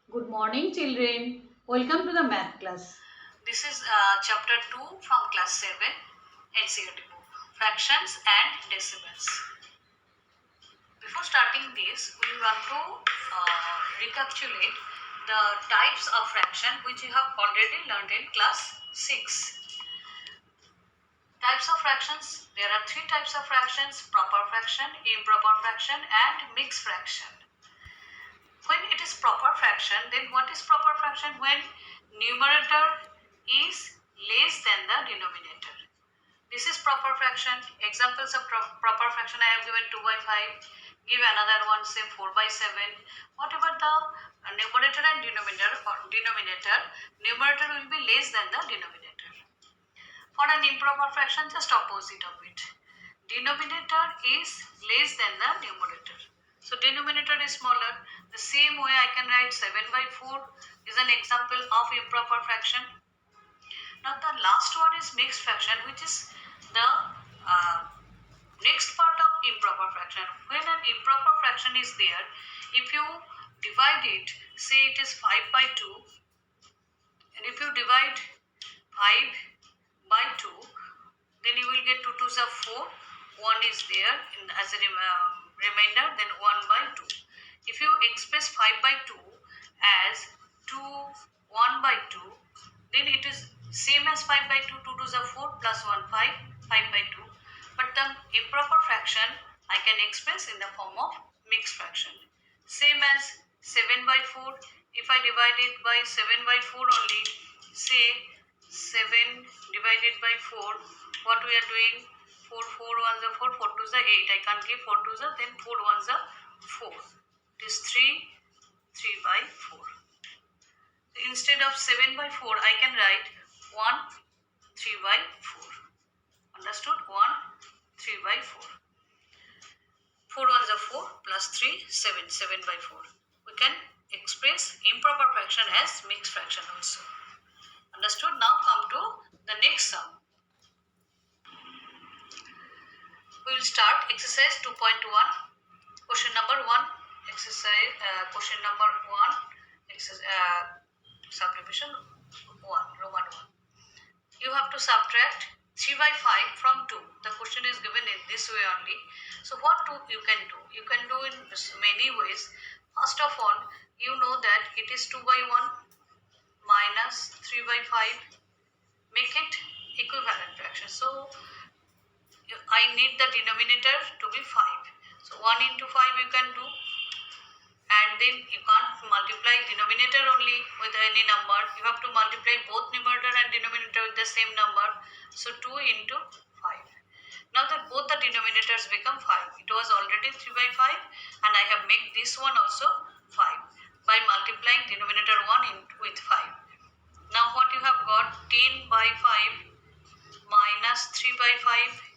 Good morning, children. Welcome to the math class. This is chapter 2 from class 7 NCERT book, fractions and decimals. Before starting this, we want to recapitulate the types of fraction which you have already learned in class 6. Types of fractions, there are 3 types of fractions: proper fraction, improper fraction and mixed fraction. When it is proper fraction, then what is proper fraction? When numerator is less than the denominator. This is proper fraction. Examples of proper fraction I have given: 2 by 5. Give another one, say 4 by 7. Whatever the numerator and denominator, numerator will be less than the denominator. For an improper fraction, just opposite of it. Denominator is less than the numerator. So denominator is smaller. The same way I can write 7 by 4 is an example of improper fraction. Now the last one is mixed fraction, which is the next part of improper fraction. When an improper fraction is there, if you divide it, say it is 5 by 2, and if you divide 5 by 2, then you will get 2 2s are 4, 1 is there as a remainder, then 1 by 2. If you express 5 by 2 as 2 1 by 2, then it is same as 5 by 2, 2 2s are 4 plus 1 5 by 2. But the improper fraction I can express in the form of mixed fraction. Same as 7 by 4. If I divide it by 7 by 4 only, say 7 divided by 4, what we are doing? 4 4 1s are 4, 4 2s are 8. I can't give 4 2s are, then 4 1s are 4. It is 3 by 4. Instead of 7 by 4, I can write 1 3 by 4. Understood? 1 3 by 4. 4 1s are 4 plus 3 7 by 4. We can express improper fraction as mixed fraction also. Understood? Now come to the next sum. We will start exercise 2.1. Question number 1. Exercise question number 1. Subdivision 1, Roman 1. You have to subtract 3 by 5 from 2. The question is given in this way only. So what you can do? You can do in many ways. First of all, you know that it is 2 by 1 minus 3 by 5. Make it equivalent fraction. So I need the denominator to be 5. So 1 into 5 you can do, and then you can't multiply denominator only with any number. You have to multiply both numerator and denominator with the same number. So 2 into 5. Now that both the denominators become 5. It was already 3 by 5 and I have made this one also 5 by multiplying denominator 1 with 5. Now what you have got? 10 by 5 minus 3 by 5.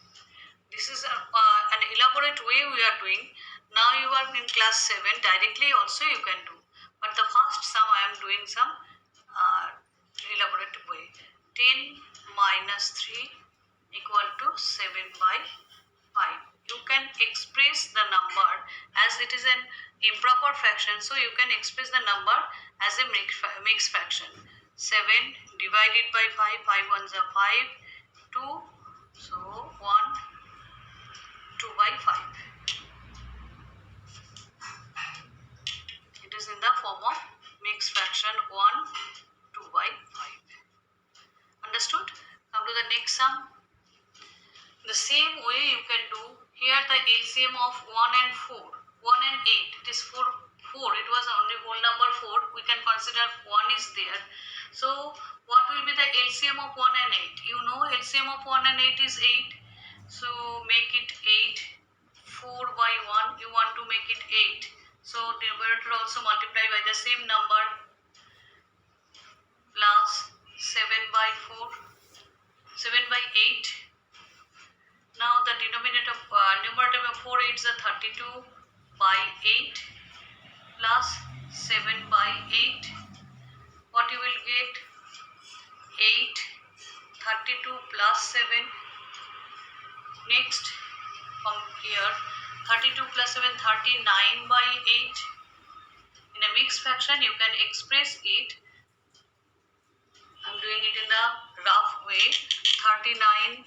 This is an elaborate way we are doing. Now you are in class 7, directly also you can do. But the first sum I am doing some elaborate way. 10 minus 3 equal to 7 by 5. You can express the number as it is an improper fraction. So you can express the number as a mixed fraction. 7 divided by 5, 5 ones are 5, 2. So 1 2 by 5. It is in the form of mixed fraction 1 2 by 5. Understood? Come to the next sum. The same way you can do here the LCM of 1 and 4. 1 and 8. It is 4. It was only whole number 4. We can consider 1 is there. So what will be the LCM of 1 and 8? You know LCM of 1 and 8 is 8. So make it 8. 4 by 1. You want to make it 8. So numerator also multiply by the same number. Plus 7 by 4. 7 by 8. Now the denominator numerator of 4 8s are 32 by 8 plus 7 by 8. What you will get? 8 32 plus 7. Next from here 32 plus 7 39 by 8. In a mixed fraction, you can express it. I'm doing it in the rough way. 39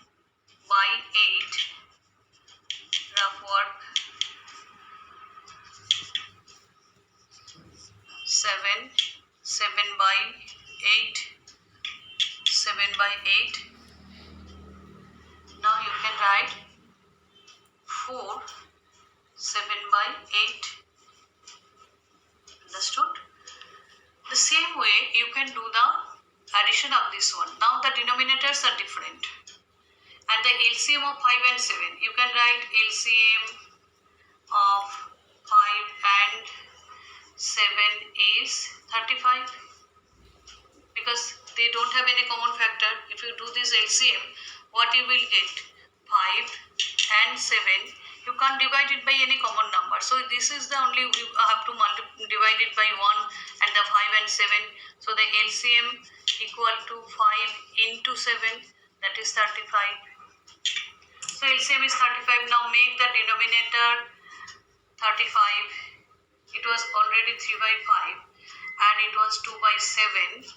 by 8, rough work. 7 by 8, 7 by 8. Now you can write 4, 7 by 8. Understood? The same way you can do the addition of this one. Now the denominators are different. And the LCM of 5 and 7. You can write LCM of 5 and 7 is 35. Because they don't have any common factor. If you do this LCM, what you will get? 5 and 7. You can't divide it by any common number. So this is the only, you have to divide it by 1 and the 5 and 7. So the LCM equal to 5 into 7, that is 35. So LCM is 35. Now make the denominator 35. It was already 3 by 5 and it was 2 by 7.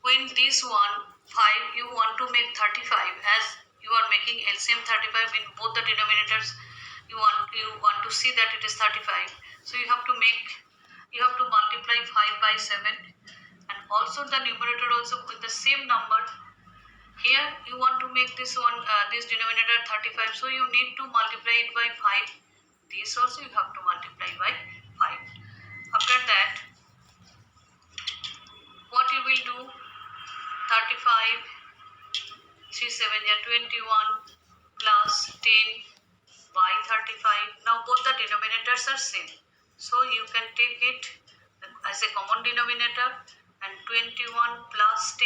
When this one 5 you want to make 35, as you are making LCM 35 in both the denominators, you want to see that it is 35. So you have to multiply 5 by 7, and also the numerator also with the same number. Here you want to make this one this denominator 35, so you need to multiply it by 5. This also you have to multiply by 5. After that, what you will do? 35, 3 7 are 21 plus 10 by 35. Now both the denominators are same, so you can take it as a common denominator, and 21 plus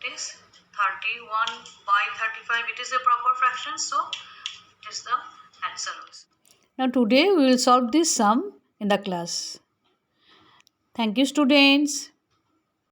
10 is 31 by 35. It is a proper fraction, so it is the answer also. Now today we will solve this sum in the class. Thank you, students.